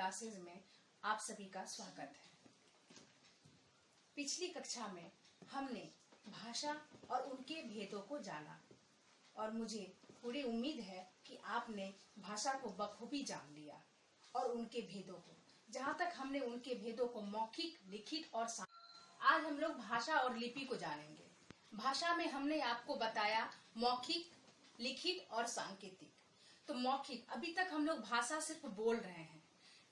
Classes में आप सभी का स्वागत है। पिछली कक्षा में हमने भाषा और उनके भेदों को जाना और मुझे पूरी उम्मीद है कि आपने भाषा को बखूबी जान लिया और उनके भेदों को। जहाँ तक हमने उनके भेदों को मौखिक, लिखित और आज हम लोग भाषा और लिपि को जानेंगे। भाषा में हमने आपको बताया मौखिक, लिखित और सांकेतिक। तो मौखिक, अभी तक हम लोग भाषा सिर्फ बोल रहे हैं,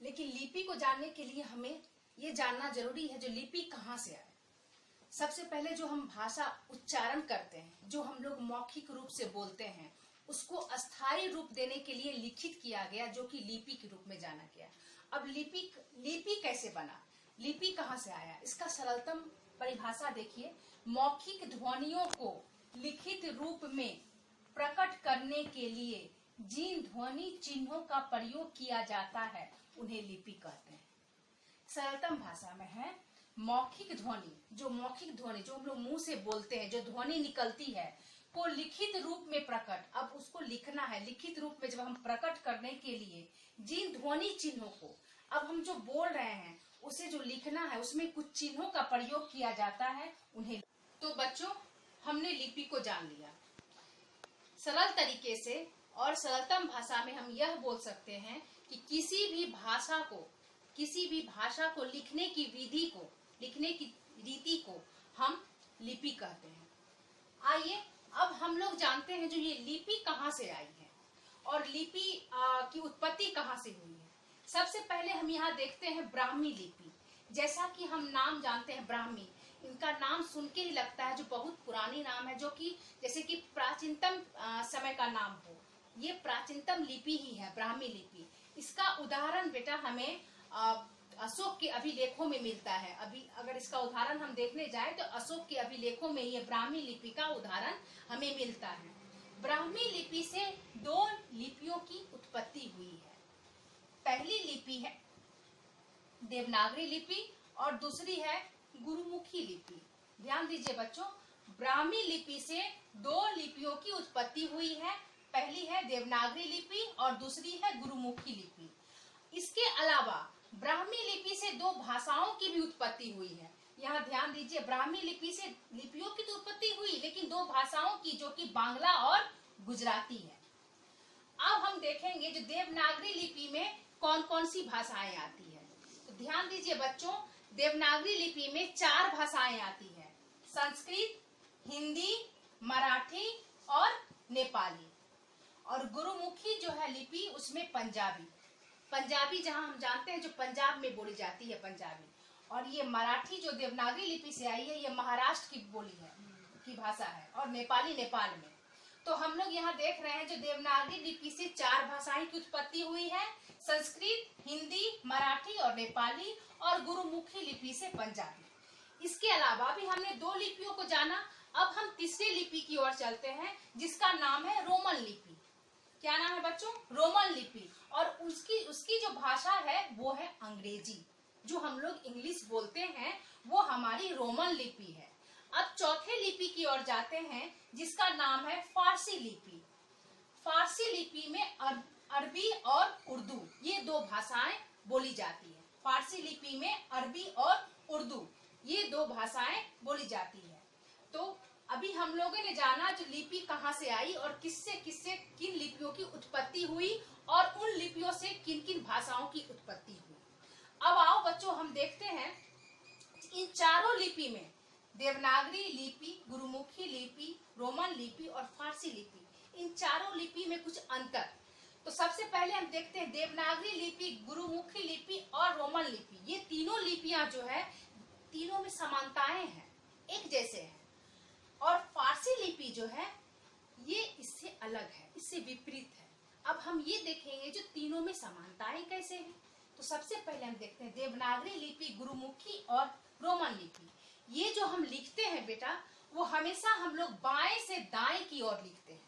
लेकिन लिपि को जानने के लिए हमें ये जानना जरूरी है जो लिपि कहाँ से आए। सबसे पहले जो हम भाषा उच्चारण करते हैं, जो हम लोग मौखिक रूप से बोलते हैं, उसको अस्थायी रूप देने के लिए लिखित किया गया, जो कि लिपि के रूप में जाना गया। अब लिपि कैसे बना, लिपि कहाँ से आया, इसका सरलतम परिभाषा देखिए। मौखिक ध्वनियों को लिखित रूप में प्रकट करने के लिए जिन ध्वनि चिन्हों का प्रयोग किया जाता है उन्हें लिपि कहते हैं। सरलतम भाषा में है मौखिक ध्वनि, जो हम लोग मुंह से बोलते हैं, जो ध्वनि निकलती है, को लिखित रूप में प्रकट, अब उसको लिखना है लिखित रूप में। जब हम प्रकट करने के लिए जिन ध्वनि चिन्हों को, अब हम जो बोल रहे हैं उसे जो लिखना है, उसमें कुछ चिन्हों का प्रयोग किया जाता है, उन्हें। तो बच्चों, हमने लिपि को जान लिया। सरल तरीके से और सरलतम भाषा में हम यह बोल सकते हैं कि किसी भी भाषा को लिखने की विधि को, लिखने की रीति को हम लिपि कहते हैं। आइए अब हम लोग जानते हैं जो ये लिपि कहाँ से आई है और लिपि की उत्पत्ति कहाँ से हुई है। सबसे पहले हम यहाँ देखते हैं ब्राह्मी लिपि। जैसा कि हम नाम जानते हैं ब्राह्मी, इनका नाम सुन के ही लगता है जो बहुत पुरानी नाम है, जो कि जैसे कि प्राचीनतम समय का नाम हो। ये प्राचीनतम लिपि ही है ब्राह्मी लिपि। इसका उदाहरण बेटा हमें अशोक के अभिलेखों में मिलता है। अभी अगर इसका उदाहरण हम देखने जाए तो अशोक के अभिलेखों में ये ब्राह्मी लिपि का उदाहरण हमें मिलता है। ब्राह्मी लिपि से दो लिपियों की उत्पत्ति हुई है। पहली लिपि है देवनागरी लिपि और दूसरी है गुरुमुखी लिपि। ध्यान दीजिए बच्चों, ब्राह्मी लिपि से दो लिपियों की उत्पत्ति हुई है। पहली है देवनागरी लिपि और दूसरी है गुरुमुखी लिपि। इसके अलावा ब्राह्मी लिपि से दो भाषाओं की भी उत्पत्ति हुई है। यहाँ ध्यान दीजिए, ब्राह्मी लिपि से लिपियों की तो उत्पत्ति हुई, लेकिन दो भाषाओं की, जो कि बांग्ला और गुजराती है। अब हम देखेंगे जो देवनागरी लिपि में कौन कौन सी भाषाएं आती है। तो ध्यान दीजिए बच्चों, देवनागरी लिपि में 4 भाषाएं आती है: संस्कृत, हिंदी, मराठी और नेपाली। और गुरुमुखी जो है लिपि, उसमें पंजाबी जहां हम जानते हैं जो पंजाब में बोली जाती है, पंजाबी। और ये मराठी जो देवनागरी लिपि से आई है, ये महाराष्ट्र की बोली है, की भाषा है, और नेपाली नेपाल में। तो हम लोग यहाँ देख रहे हैं जो देवनागरी लिपि से 4 भाषाएं की उत्पत्ति हुई है: संस्कृत, हिंदी, मराठी और नेपाली, और गुरुमुखी लिपि से पंजाबी। इसके अलावा भी हमने 2 लिपियों को जाना। अब हम तीसरी लिपि की ओर चलते हैं, जिसका नाम है रोमन लिपि। क्या नाम है बच्चों? रोमन लिपि। और उसकी जो भाषा है वो है अंग्रेजी। जो हम लोग इंग्लिश बोलते हैं वो हमारी रोमन लिपि है। अब चौथे लिपि की ओर जाते हैं, जिसका नाम है फारसी लिपि। फारसी लिपि में अरबी और उर्दू, ये 2 भाषाएं बोली जाती है। फारसी लिपि में अरबी और उर्दू, ये 2 भाषाएं बोली जाती है। तो अभी हम लोगों ने जाना जो लिपि कहाँ से आई और किन लिपियों की उत्पत्ति हुई और उन लिपियों से किन किन भाषाओं की उत्पत्ति हुई। अब आओ बच्चों, हम देखते हैं इन चारों लिपि में, देवनागरी लिपि, गुरुमुखी लिपि, रोमन लिपि और फारसी लिपि, इन चारों लिपि में कुछ अंतर। तो सबसे पहले हम देखते हैं देवनागरी लिपि, गुरुमुखी लिपि और रोमन लिपि। ये तीनों लिपियां जो है, तीनों में समानताएं हैं, एक जैसे हैं। और फारसी लिपि जो है ये इससे अलग है, इससे विपरीत है। अब हम ये देखेंगे जो तीनों में समानताएं कैसे हैं। तो सबसे पहले हम देखते हैं देवनागरी लिपि, गुरुमुखी और रोमन लिपि। ये जो हम लिखते हैं बेटा, वो हमेशा हम लोग बाएं से दाएं की ओर लिखते हैं।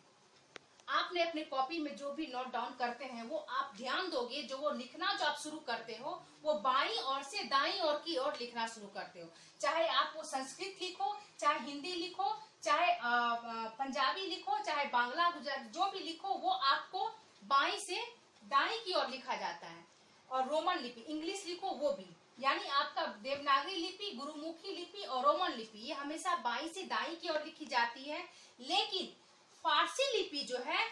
आपने अपने कॉपी में जो भी नोट डाउन करते हैं वो आप ध्यान दोगे, जो वो लिखना जो आप शुरू करते हो वो बाईं ओर से दाईं ओर की ओर लिखना शुरू करते हो। चाहे आप वो संस्कृत लिखो, चाहे हिंदी लिखो, चाहे पंजाबी लिखो, चाहे बांग्ला, गुजराती, जो भी लिखो वो आपको बाईं से दाईं की ओर लिखा जाता है। और रोमन लिपि, इंग्लिश लिखो वो भी, यानी आपका देवनागरी लिपि, गुरुमुखी लिपि और रोमन लिपि ये हमेशा बाईं से दाईं की ओर लिखी जाती है। लेकिन फारसी लिपि जो है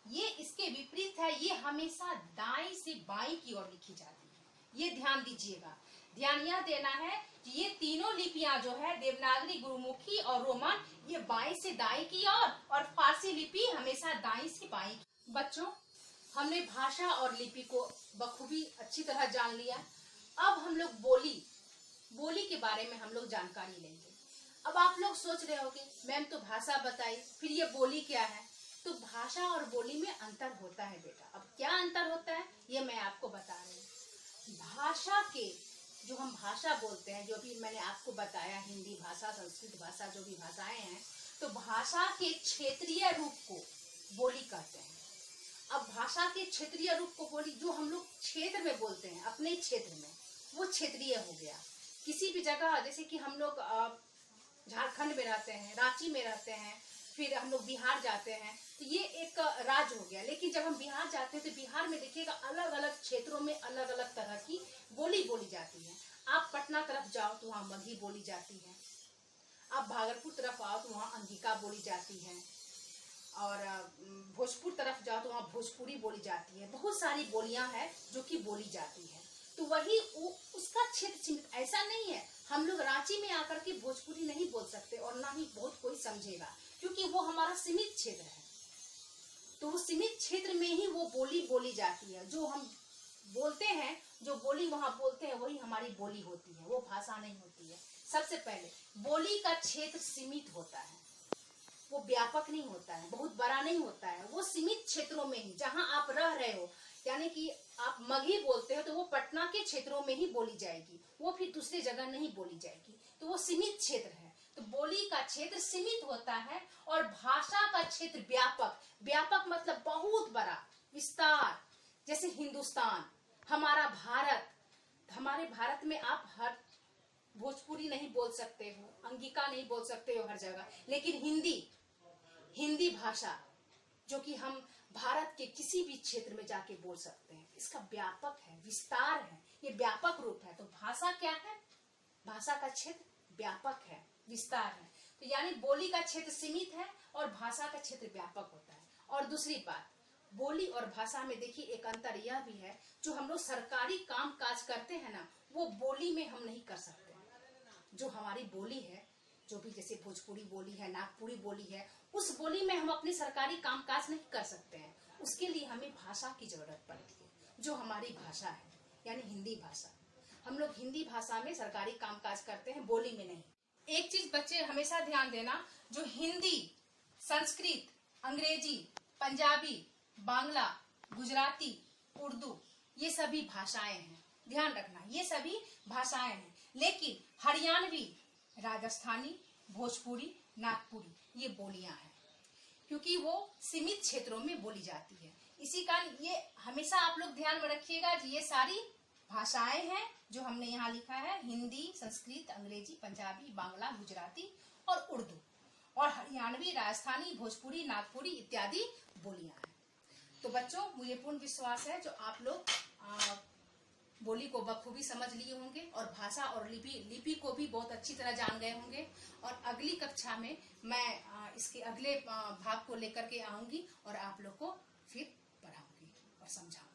ये इसके विपरीत है, ये हमेशा दाईं से बाईं की ओर लिखी जाती है। ये ध्यान दीजिएगा, ध्यान यह देना है कि ये तीनों लिपियां जो है देवनागरी, गुरुमुखी और रोमन, ये बाईं से दाईं की ओर और फारसी लिपि हमेशा दाईं से बाईं। बच्चों, हमने भाषा और लिपि को बखूबी अच्छी तरह जान लिया। अब हम लोग बोली के बारे में हम लोग जानकारी लेंगे। अब आप लोग सोच रहे होंगे मैम तो भाषा बताई, फिर ये बोली क्या है? तो भाषा और बोली में अंतर होता है बेटा। अब क्या अंतर होता है ये मैं आपको बता रही हूँ। भाषा के जो हम भाषा बोलते हैं, जो भी मैंने आपको बताया, हिंदी भाषा, संस्कृत भाषा, जो भी भाषाएं हैं, तो भाषा के क्षेत्रीय रूप को बोली कहते हैं। अब भाषा के क्षेत्रीय रूप को बोली, जो हम लोग क्षेत्र में बोलते हैं अपने क्षेत्र में, वो क्षेत्रीय हो गया। किसी भी जगह, जैसे कि हम लोग झारखंड में रहते हैं, रांची में रहते हैं, फिर हम लोग बिहार जाते हैं, तो ये एक राज्य हो गया। लेकिन जब हम बिहार जाते हैं तो बिहार में देखिएगा अलग अलग क्षेत्रों में अलग अलग तरह की बोली बोली जाती है। आप पटना तरफ जाओ तो वहाँ मगही बोली जाती है, आप भागलपुर तरफ आओ तो वहाँ अंगिका बोली जाती है, और भोजपुर तरफ जाओ तो वहाँ भोजपुरी बोली जाती है। बहुत सारी बोलियां हैं जो कि बोली जाती है। तो वही उसका क्षेत्र सीमित, ऐसा नहीं है हम लोग रांची में आकर के भोजपुरी नहीं बोल सकते और ना ही बहुत कोई समझेगा, क्योंकि वो हमारा सीमित क्षेत्र है। तो वो सीमित क्षेत्र में ही वो बोली बोली जाती है। जो हम बोलते हैं, जो बोली वहां बोलते हैं, वही हमारी बोली होती है, वो भाषा नहीं होती है। सबसे पहले बोली का क्षेत्र सीमित होता है, वो व्यापक नहीं होता है, बहुत बड़ा नहीं होता है। वो सीमित क्षेत्रों में ही, जहां आप रह रहे हो, यानी कि आप मगही बोलते हो तो वो पटना के क्षेत्रों में ही बोली जाएगी, वो फिर दूसरी जगह नहीं बोली जाएगी। तो वो सीमित क्षेत्र है। तो बोली का क्षेत्र सीमित होता है और भाषा का क्षेत्र व्यापक। व्यापक मतलब बहुत बड़ा विस्तार। जैसे हिंदुस्तान, हमारा भारत, हमारे भारत में आप हर भोजपुरी नहीं बोल सकते हो, अंगिका नहीं बोल सकते हो हर जगह, लेकिन हिंदी भाषा जो कि हम भारत के किसी भी क्षेत्र में जाके बोल सकते हैं, इसका व्यापक है, विस्तार है, ये व्यापक रूप है। तो भाषा क्या है? भाषा का क्षेत्र व्यापक है, विस्तार है। तो यानी बोली का क्षेत्र सीमित है और भाषा का क्षेत्र व्यापक होता है। और दूसरी बात, बोली और भाषा में देखिए एक अंतर यह भी है, जो हम लोग सरकारी काम काज करते हैं ना, वो बोली में हम नहीं कर सकते। जो हमारी बोली है, जो भी जैसे भोजपुरी बोली है, नागपुरी बोली है, उस बोली में हम अपनी सरकारी कामकाज नहीं कर सकते हैं। उसके लिए हमें भाषा की जरूरत पड़ती है, जो हमारी भाषा है, यानी हिंदी भाषा। हम लोग हिंदी भाषा में सरकारी कामकाज करते हैं, बोली में नहीं। एक चीज बच्चे हमेशा ध्यान देना, जो हिंदी, संस्कृत, अंग्रेजी, पंजाबी, बांग्ला, गुजराती, उर्दू, ये सभी भाषाएं हैं। ध्यान रखना, ये सभी भाषाएं हैं। लेकिन हरियाणवी, राजस्थानी, भोजपुरी, नागपुरी, ये बोलियां हैं, क्योंकि वो सीमित क्षेत्रों में बोली जाती है। इसी कारण ये हमेशा आप लोग ध्यान में रखिएगा कि ये सारी भाषाएं हैं जो हमने यहाँ लिखा है, हिंदी, संस्कृत, अंग्रेजी, पंजाबी, बांग्ला, गुजराती और उर्दू, और हरियाणवी, राजस्थानी, भोजपुरी, नागपुरी इत्यादि बोलियां हैं। तो बच्चों, मुझे पूर्ण विश्वास है जो आप लोग बोली को बखूबी समझ लिए होंगे और भाषा और लिपि को भी बहुत अच्छी तरह जान गए होंगे। और अगली कक्षा में मैं इसके अगले भाग को लेकर के आऊंगी और आप लोग को फिर पढ़ाऊंगी और समझाऊंगी।